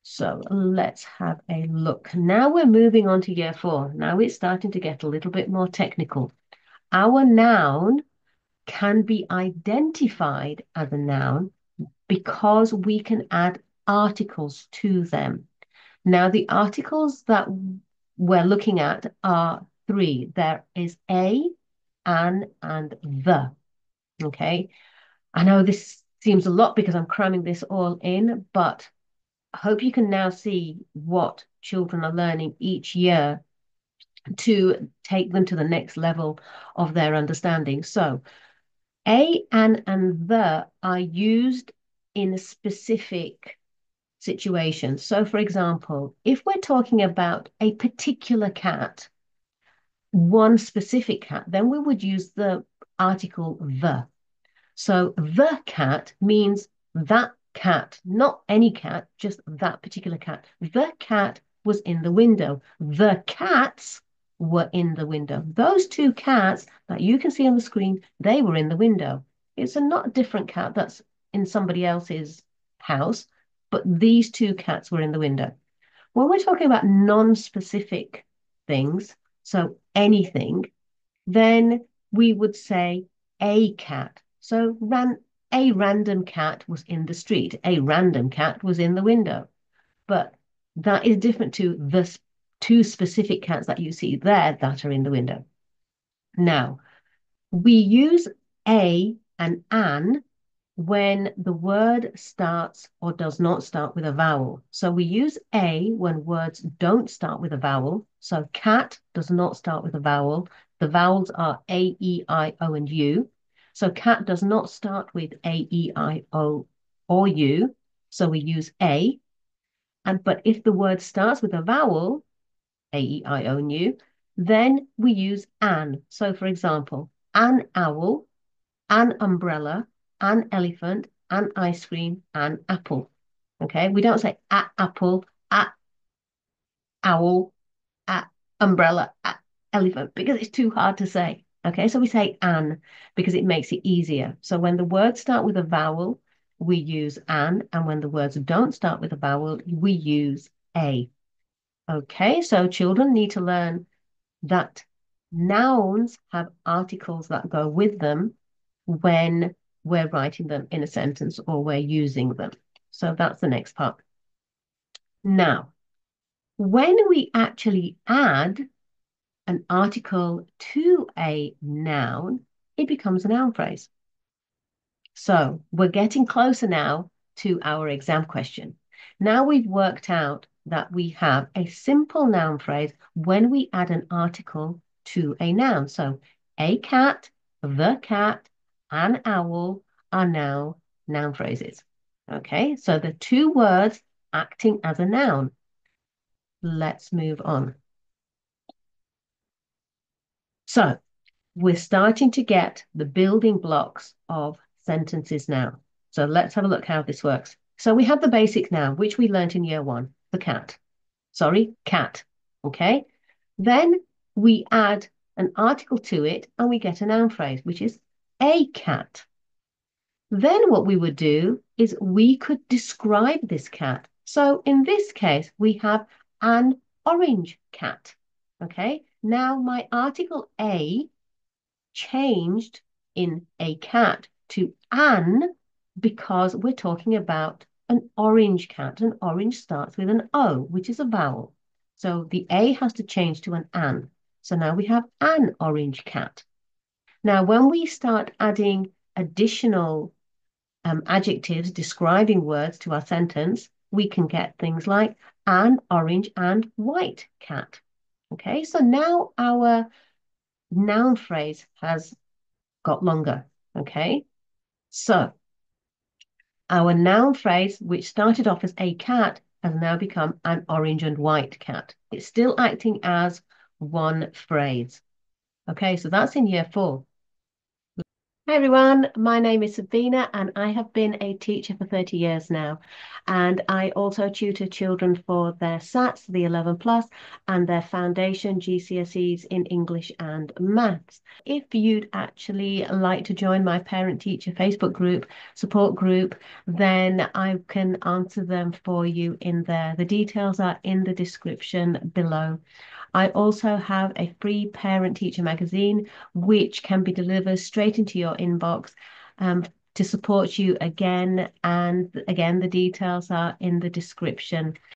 So let's have a look. Now we're moving on to year 4. Now it's starting to get a little bit more technical. Our noun can be identified as a noun because we can add articles to them. Now, the articles that we're looking at are 3. There is a, an, and the. Okay. I know this seems a lot because I'm cramming this all in, but I hope you can now see what children are learning each year to take them to the next level of their understanding. So, a, an, and the are used in specific situations. So, for example, if we're talking about a particular cat, one specific cat, then we would use the article the. So, the cat means that cat, not any cat, just that particular cat. The cat was in the window. The cats were in the window. Those 2 cats that you can see on the screen, they were in the window. It's a not different cat that's in somebody else's house, but these 2 cats were in the window. When we're talking about non-specific things, so anything, then we would say a cat. So a random cat was in the street. A random cat was in the window. But that is different to the 2 specific cats that you see there that are in the window. Now, we use a and an when the word starts or does not start with a vowel. So we use a when words don't start with a vowel. So cat does not start with a vowel. The vowels are A, E, I, O, and U. So cat does not start with A, E, I, O, or U. So we use a. But if the word starts with a vowel, A, E, I, O, and U, then we use an. So for example, an owl, an umbrella, an elephant, an ice cream, an apple. Okay, we don't say at apple, at owl, at umbrella, at elephant because it's too hard to say. Okay, so we say an because it makes it easier. So when the words start with a vowel, we use an, and when the words don't start with a vowel, we use a. Okay, so children need to learn that nouns have articles that go with them when we're writing them in a sentence or we're using them. So that's the next part. Now, when we actually add an article to a noun, it becomes a noun phrase. So we're getting closer now to our exam question. Now we've worked out that we have a simple noun phrase when we add an article to a noun. So a cat, the cat, an owl are now noun phrases. Okay, so the 2 words acting as a noun. Let's move on. So we're starting to get the building blocks of sentences now. So let's have a look how this works. So we have the basics now, which we learnt in year 1, the cat. Sorry, cat. Okay. Then we add an article to it and we get a noun phrase, which is a cat. Then what we would do is we could describe this cat. So in this case, we have an orange cat. Okay. Now my article a changed in a cat to an because we're talking about an orange cat. An orange starts with an O, which is a vowel. So the A has to change to an. So now we have an orange cat. Now, when we start adding additional adjectives describing words to our sentence, we can get things like an orange and white cat. Okay, so now our noun phrase has got longer. Okay, so our noun phrase, which started off as a cat, has now become an orange and white cat. It's still acting as one phrase. Okay, so that's in year 4. Hi everyone, my name is Sabina and I have been a teacher for 30 years now. And I also tutor children for their SATS, the 11 plus, and their foundation GCSEs in English and maths. If you'd actually like to join my parent teacher Facebook group, support group, then I can answer them for you in there. The details are in the description below. I also have a free parent teacher magazine, which can be delivered straight into your inbox um, to support you again. And again, the details are in the description.